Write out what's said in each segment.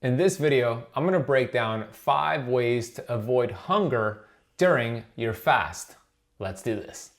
In this video, I'm going to break down 5 ways to avoid hunger during your fast. Let's do this.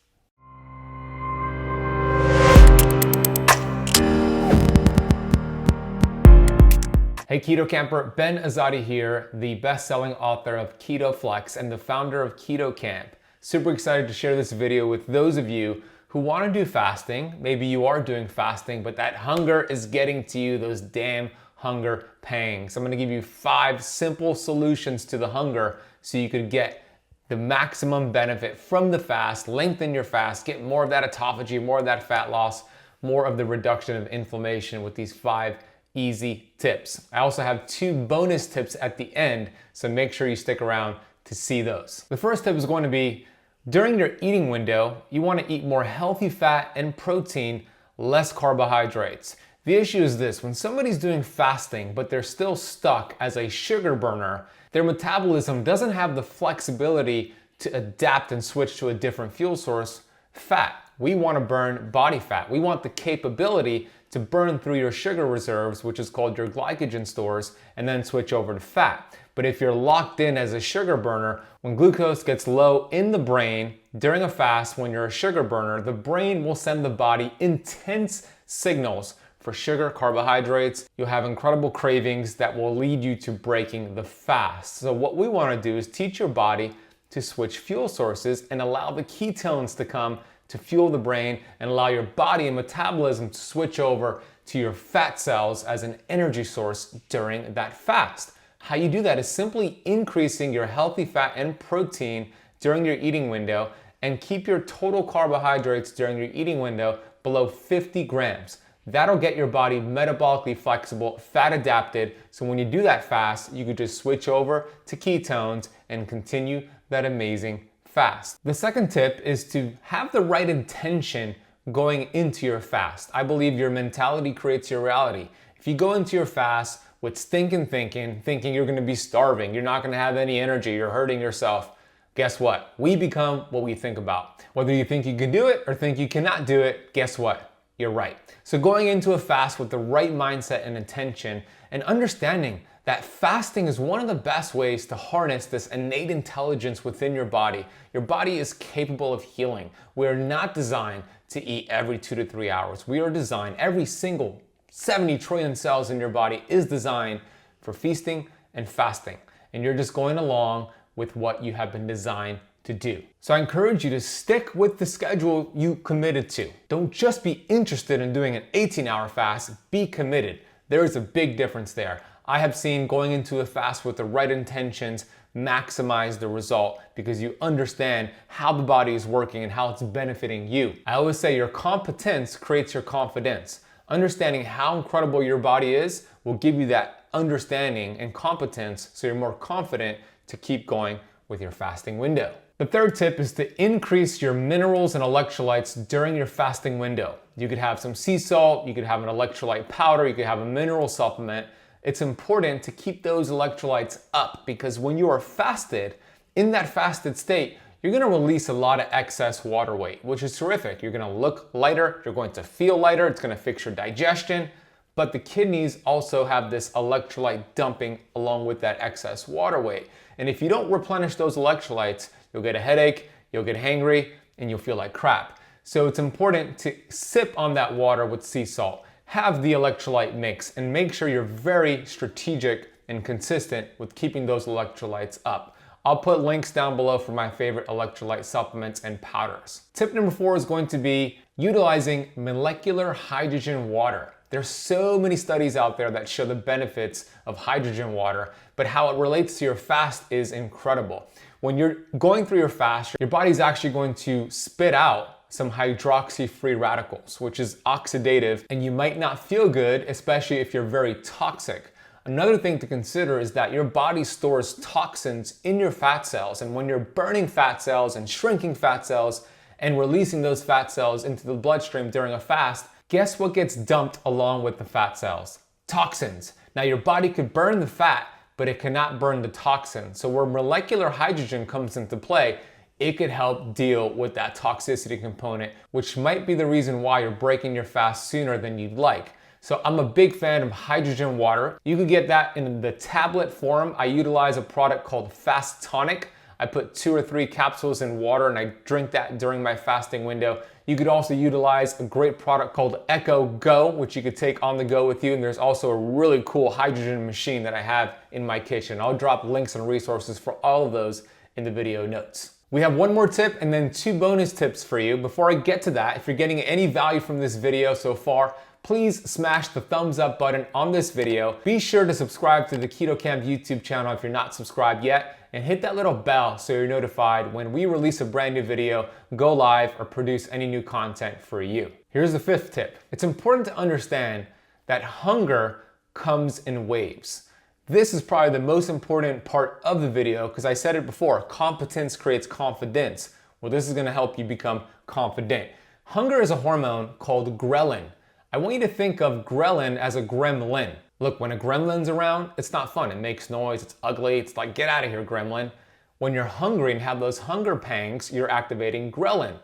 Hey Keto Camper, Ben Azadi here, the best-selling author of Keto Flex and the founder of Keto Camp. Super excited to share this video with those of you who want to do fasting. Maybe you are doing fasting, but that hunger is getting to you, those damn hunger pangs. I'm going to give you 5 simple solutions to the hunger so you could get the maximum benefit from the fast, lengthen your fast, get more of that autophagy, more of that fat loss, more of the reduction of inflammation with these 5 easy tips. I also have 2 bonus tips at the end, so make sure you stick around to see those. The first tip is going to be during your eating window, you want to eat more healthy fat and protein, less carbohydrates. The issue is this: when somebody's doing fasting, but they're still stuck as a sugar burner, their metabolism doesn't have the flexibility to adapt and switch to a different fuel source, fat. We want to burn body fat. We want the capability to burn through your sugar reserves, which is called your glycogen stores, and then switch over to fat. But if you're locked in as a sugar burner, when glucose gets low in the brain during a fast, when you're a sugar burner, the brain will send the body intense signals for sugar, carbohydrates. You'll have incredible cravings that will lead you to breaking the fast. So what we want to do is teach your body to switch fuel sources and allow the ketones to come to fuel the brain and allow your body and metabolism to switch over to your fat cells as an energy source during that fast. How you do that is simply increasing your healthy fat and protein during your eating window and keep your total carbohydrates during your eating window below 50 grams. That'll get your body metabolically flexible, fat adapted, so when you do that fast, you could just switch over to ketones and continue that amazing fast. The second tip is to have the right intention going into your fast. I believe your mentality creates your reality. If you go into your fast with stinking thinking you're gonna be starving, you're not gonna have any energy, you're hurting yourself, guess what? We become what we think about. Whether you think you can do it or think you cannot do it, guess what? You're right. So going into a fast with the right mindset and intention and understanding that fasting is one of the best ways to harness this innate intelligence within your body. Your body is capable of healing. We're not designed to eat every 2 to 3 hours. We are designed, every single 70 trillion cells in your body is designed for feasting and fasting. And you're just going along with what you have been designed to do. So I encourage you to stick with the schedule you committed to. Don't just be interested in doing an 18-hour fast, be committed. There is a big difference there. I have seen going into a fast with the right intentions maximize the result because you understand how the body is working and how it's benefiting you. I always say your competence creates your confidence. Understanding how incredible your body is will give you that understanding and competence so you're more confident to keep going with your fasting window. The third tip is to increase your minerals and electrolytes during your fasting window. You could have some sea salt, you could have an electrolyte powder, you could have a mineral supplement. It's important to keep those electrolytes up because when you are fasted, in that fasted state, you're going to release a lot of excess water weight, which is terrific. You're going to look lighter, you're going to feel lighter, it's going to fix your digestion, but the kidneys also have this electrolyte dumping along with that excess water weight. And if you don't replenish those electrolytes, you'll get a headache, you'll get hangry, and you'll feel like crap. So it's important to sip on that water with sea salt, have the electrolyte mix, and make sure you're very strategic and consistent with keeping those electrolytes up. I'll put links down below for my favorite electrolyte supplements and powders. Tip number 4 is going to be utilizing molecular hydrogen water. There's so many studies out there that show the benefits of hydrogen water, but how it relates to your fast is incredible. When you're going through your fast, your body's actually going to spit out some hydroxy-free radicals, which is oxidative, and you might not feel good, especially if you're very toxic. Another thing to consider is that your body stores toxins in your fat cells, and when you're burning fat cells and shrinking fat cells and releasing those fat cells into the bloodstream during a fast, guess what gets dumped along with the fat cells? Toxins. Now your body could burn the fat, but it cannot burn the toxin. So where molecular hydrogen comes into play, it could help deal with that toxicity component, which might be the reason why you're breaking your fast sooner than you'd like. So I'm a big fan of hydrogen water. You can get that in the tablet form. I utilize a product called Fast Tonic. I put 2 or 3 capsules in water and I drink that during my fasting window. You could also utilize a great product called Echo Go, which you could take on the go with you. And there's also a really cool hydrogen machine that I have in my kitchen. I'll drop links and resources for all of those in the video notes. We have one more tip and then 2 bonus tips for you. Before I get to that, if you're getting any value from this video so far, please smash the thumbs up button on this video. Be sure to subscribe to the Keto Camp YouTube channel if you're not subscribed yet, and hit that little bell so you're notified when we release a brand new video, go live, or produce any new content for you. Here's the 5th tip. It's important to understand that hunger comes in waves. This is probably the most important part of the video because I said it before, competence creates confidence. Well, this is gonna help you become confident. Hunger is a hormone called ghrelin. I want you to think of ghrelin as a gremlin. Look, when a gremlin's around, it's not fun. It makes noise, it's ugly, it's like, get out of here, gremlin. When you're hungry and have those hunger pangs, you're activating ghrelin.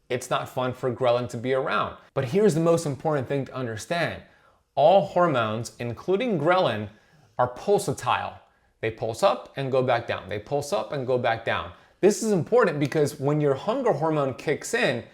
It's not fun for ghrelin to be around. But here's the most important thing to understand. All hormones, including ghrelin, are pulsatile. They pulse up and go back down. They pulse up and go back down. This is important because when your hunger hormone kicks in,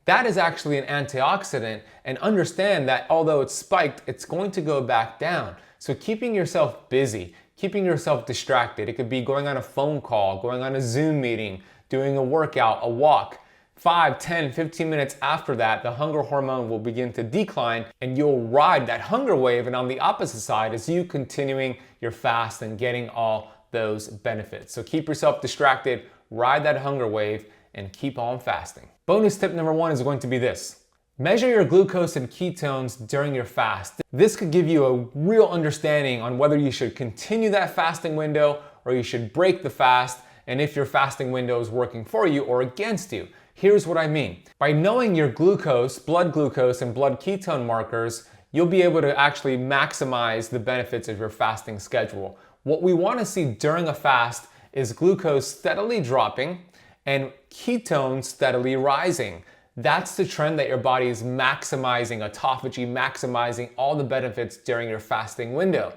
that is actually an antioxidant, and understand that although it's spiked, it's going to go back down. So keeping yourself busy, keeping yourself distracted, it could be going on a phone call, going on a Zoom meeting, doing a workout, a walk. 5, 10, 15 minutes after that, the hunger hormone will begin to decline and you'll ride that hunger wave, and on the opposite side is you continuing your fast and getting all those benefits. So keep yourself distracted, ride that hunger wave, and keep on fasting. Bonus tip number 1 is going to be this. Measure your glucose and ketones during your fast. This could give you a real understanding on whether you should continue that fasting window or you should break the fast, and if your fasting window is working for you or against you. Here's what I mean. By knowing your glucose, blood glucose, and blood ketone markers, you'll be able to actually maximize the benefits of your fasting schedule. What we want to see during a fast is glucose steadily dropping and ketones steadily rising. That's the trend that your body is maximizing autophagy, maximizing all the benefits during your fasting window.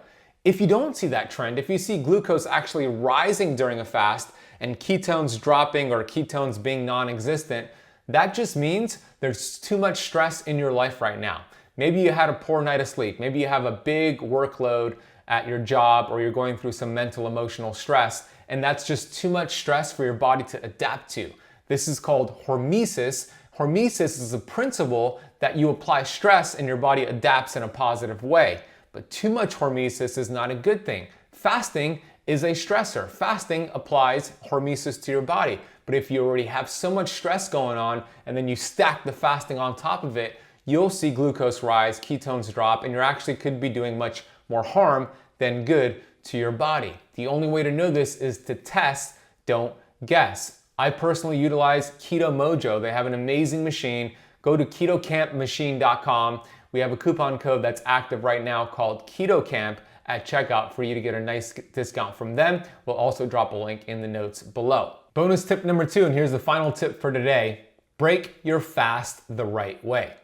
If you don't see that trend, if you see glucose actually rising during a fast and ketones dropping or ketones being non-existent, that just means there's too much stress in your life right now. Maybe you had a poor night of sleep. Maybe you have a big workload at your job, or you're going through some mental, emotional stress, and that's just too much stress for your body to adapt to. This is called hormesis. Hormesis is a principle that you apply stress and your body adapts in a positive way. But too much hormesis is not a good thing. Fasting is a stressor. Fasting applies hormesis to your body. But if you already have so much stress going on and then you stack the fasting on top of it, you'll see glucose rise, ketones drop, and you actually could be doing much more harm than good to your body. The only way to know this is to test, don't guess. I personally utilize Keto Mojo. They have an amazing machine. Go to ketocampmachine.com. We have a coupon code that's active right now called KetoCamp at checkout for you to get a nice discount from them. We'll also drop a link in the notes below. Bonus tip number 2, and here's the final tip for today. Break your fast the right way.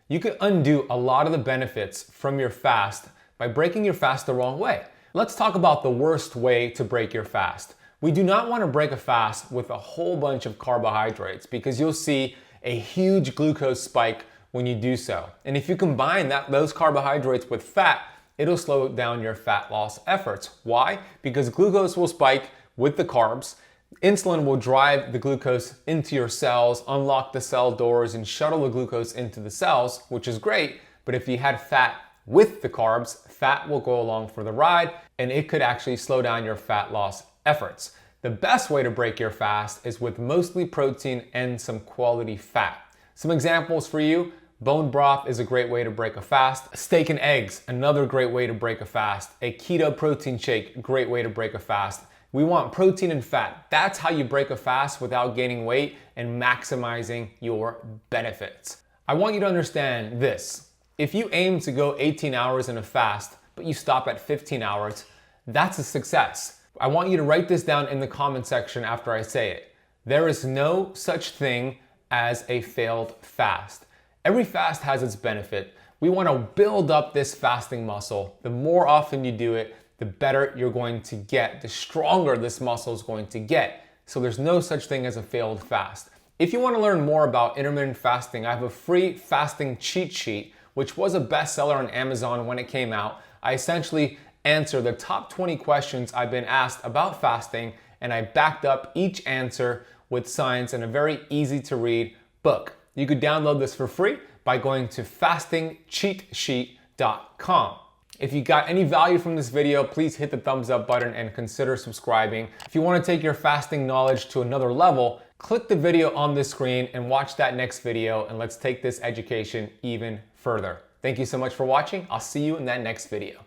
You can undo a lot of the benefits from your fast by breaking your fast the wrong way. Let's talk about the worst way to break your fast. We do not want to break a fast with a whole bunch of carbohydrates because you'll see a huge glucose spike when you do so. And if you combine those carbohydrates with fat, it'll slow down your fat loss efforts. Why? Because glucose will spike with the carbs. Insulin will drive the glucose into your cells, unlock the cell doors, and shuttle the glucose into the cells, which is great. But if you had fat with the carbs, fat will go along for the ride, and it could actually slow down your fat loss efforts. The best way to break your fast is with mostly protein and some quality fat. Some examples for you: bone broth is a great way to break a fast. Steak and eggs, another great way to break a fast. A keto protein shake, great way to break a fast. We want protein and fat. That's how you break a fast without gaining weight and maximizing your benefits. I want you to understand this. If you aim to go 18 hours in a fast, but you stop at 15 hours, that's a success. I want you to write this down in the comment section after I say it. There is no such thing as a failed fast. Every fast has its benefit. We want to build up this fasting muscle. The more often you do it, the better you're going to get, the stronger this muscle is going to get. So there's no such thing as a failed fast. If you want to learn more about intermittent fasting, I have a free fasting cheat sheet, which was a bestseller on Amazon when it came out. I essentially answer the top 20 questions I've been asked about fasting, and I backed up each answer with science in a very easy to read book. You could download this for free by going to fastingcheatsheet.com. If you got any value from this video, please hit the thumbs up button and consider subscribing. If you want to take your fasting knowledge to another level, click the video on this screen and watch that next video, and let's take this education even further. Thank you so much for watching. I'll see you in that next video.